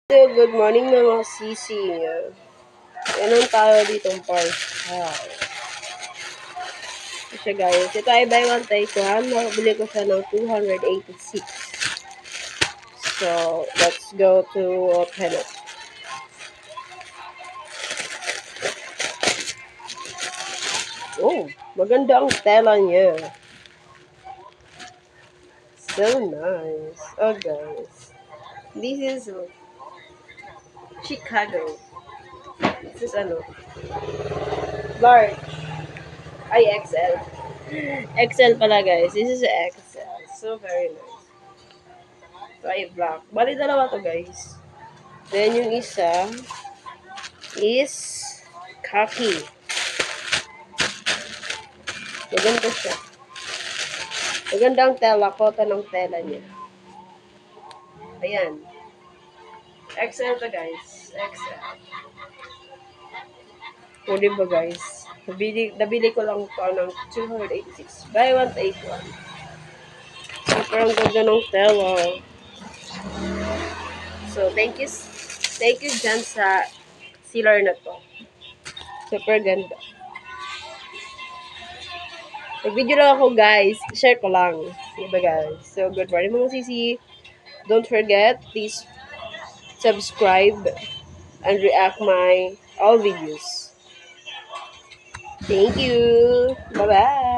So, good morning mga sisi. Yan tayo ditong part. Siya guys. Ito ay buy one take one. Nakabili ko siya ng 286. So, let's go to open it. Oh, maganda ang tela niya. So nice. Oh guys. This is Chicago. This is large. Ay, XL. XL pala guys. This is XL. So very nice. Try black. Bali dalawa to guys. Then yung isa is khaki. Maganda siya. Maganda ang tela. Cotton ang tela niya. Ayan. XL to guys. XL. O diba guys? Nabili ko lang ito ng 286. Buy one, take one. Super ang ganda ng tela. So, thank you dyan sa sealer na to. Super ganda. Nag-video lang ako guys. Share ko lang. Diba guys? So, good morning mga sisi. Don't forget, please subscribe and react my all videos. Thank you. Bye-bye.